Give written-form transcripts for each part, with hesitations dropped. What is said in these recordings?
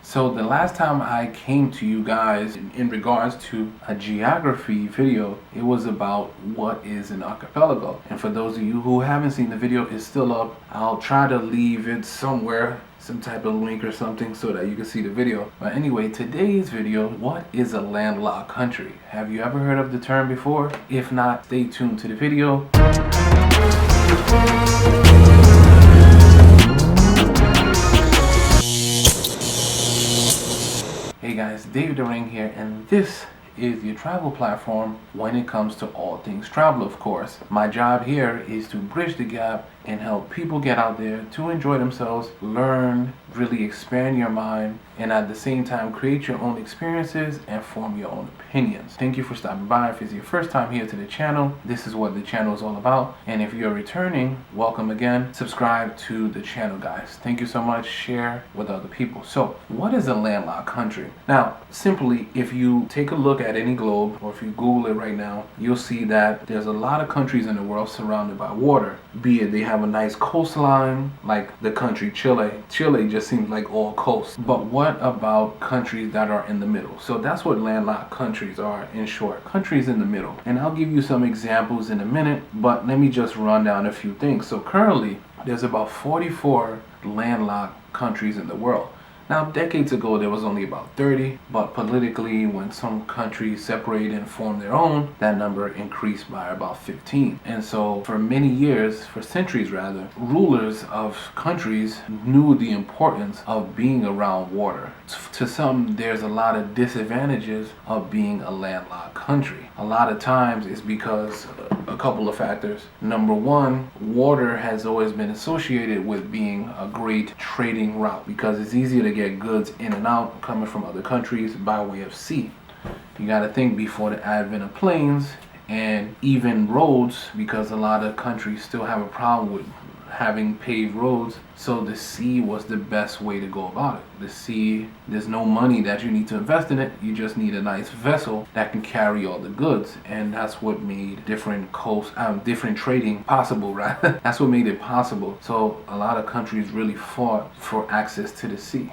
So the last time I came to you guys in regards to a geography video, it was about what is an archipelago. And for those of you who haven't seen the video, it's still up. I'll try to leave it somewhere, some type of link or something, so that you can see the video. But anyway, today's video, what is a landlocked country? Have you ever heard of the term before? If not, stay tuned to the video. Hey guys, Dave the Ring here, and this is your travel platform when it comes to all things travel, of course. My job here is to bridge the gap and help people get out there to enjoy themselves, learn, really expand your mind, and at the same time create your own experiences and form your own opinions. Thank you for stopping by. If it's your first time here to the channel, this is what the channel is all about. And if you're returning, welcome again. Subscribe to the channel, guys. Thank you so much. Share with other people. So what is a landlocked country? Now, simply, if you take a look at any globe, or if you Google it right now, you'll see that there's a lot of countries in the world surrounded by water. Be it they have a nice coastline, like the country Chile. Chile just seems like all coast. But what about countries that are in the middle? So that's what landlocked countries are, in short. Countries in the middle. And I'll give you some examples in a minute, but let me just run down a few things. So currently, there's about 44 landlocked countries in the world. Now, decades ago, there was only about 30, but politically, when some countries separated and formed their own, that number increased by about 15. And so, for many years, for centuries rather, rulers of countries knew the importance of being around water. To some, there's a lot of disadvantages of being a landlocked country. A lot of times, it's because a couple of factors. Number one, water has always been associated with being a great trading route because it's easier to get goods in and out coming from other countries by way of sea. You got to think before the advent of planes and even roads, because a lot of countries still have a problem with having paved roads, so the sea was the best way to go about it. The sea, there's no money that you need to invest in it, you just need a nice vessel that can carry all the goods, and that's what made different different trading possible, right? That's what made it possible. So a lot of countries really fought for access to the sea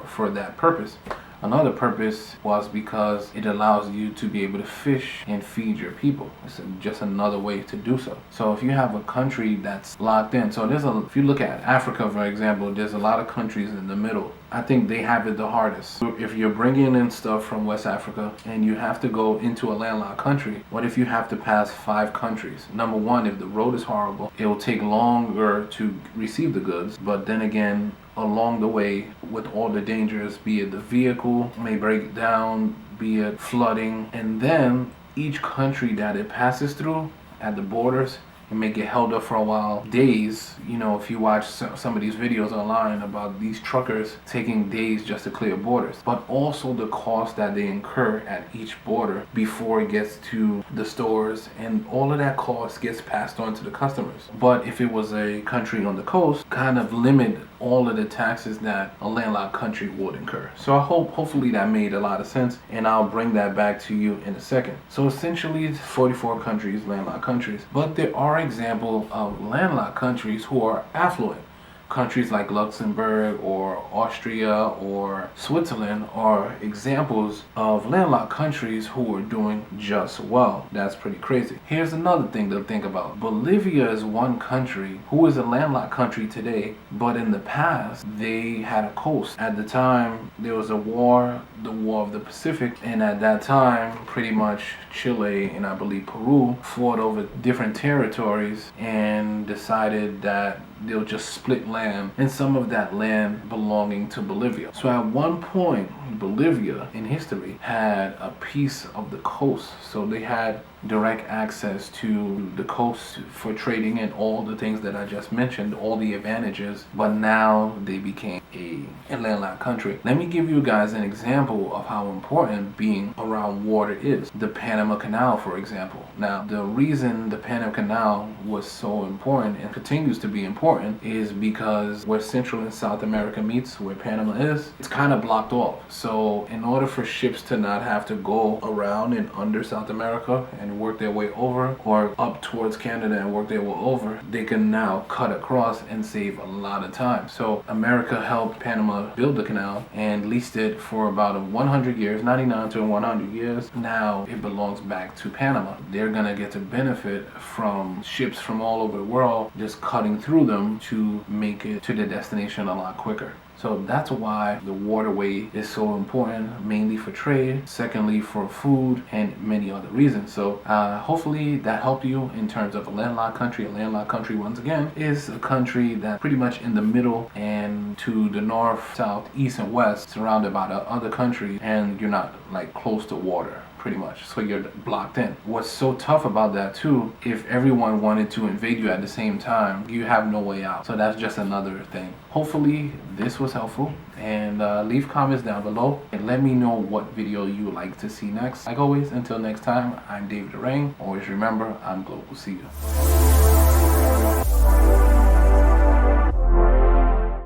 for that purpose. Another purpose was because it allows you to be able to fish and feed your people. It's just another way to do so. So if you have a country that's locked in, so if you look at Africa, for example, there's a lot of countries in the middle. I think they have it the hardest. So if you're bringing in stuff from West Africa and you have to go into a landlocked country, what if you have to pass 5 countries? Number one, if the road is horrible, it will take longer to receive the goods. But then again, along the way, with all the dangers, be it the vehicle may break down, be it flooding, and then each country that it passes through at the borders, it may get held up for a while, days. You know, if you watch some of these videos online about these truckers taking days just to clear borders, but also the cost that they incur at each border before it gets to the stores, and all of that cost gets passed on to the customers. But if it was a country on the coast, kind of limit all of the taxes that a landlocked country would incur. So I hopefully that made a lot of sense, and I'll bring that back to you in a second. So essentially, 44 countries, landlocked countries, but there are examples of landlocked countries who are affluent. Countries like Luxembourg or Austria or Switzerland are examples of landlocked countries who are doing just well. That's pretty crazy. Here's another thing to think about. Bolivia is one country who is a landlocked country today, but in the past they had a coast. At the time there was a war, the War of the Pacific, and at that time pretty much Chile and I believe Peru fought over different territories and decided that they'll just split land, and some of that land belonging to Bolivia. So at one point, Bolivia in history had a piece of the coast. So they had direct access to the coast for trading and all the things that I just mentioned, all the advantages, but now they became a landlocked country. Let me give you guys an example of how important being around water is. The Panama Canal, for example. Now, the reason the Panama Canal was so important and continues to be important important is because where Central and South America meets, where Panama is, it's kind of blocked off. So in order for ships to not have to go around and under South America and work their way over, or up towards Canada and work their way over, they can now cut across and save a lot of time. So America helped Panama build the canal and leased it for about 100 years, 99 to 100 years. Now it belongs back to Panama. They're gonna get to benefit from ships from all over the world just cutting through them to make it to the destination a lot quicker. So that's why the waterway is so important, mainly for trade, secondly for food, and many other reasons. So hopefully that helped you in terms of a landlocked country. A landlocked country, once again, is a country that's pretty much in the middle and to the north, south, east, and west, surrounded by the other countries, and you're not like close to water. Pretty much, so you're blocked in. What's so tough about that too, if everyone wanted to invade you at the same time, you have no way out. So that's just another thing. Hopefully this was helpful, and leave comments down below and let me know what video you would like to see next. Like always, until next time, I'm David Arang. Always remember, I'm global. See you.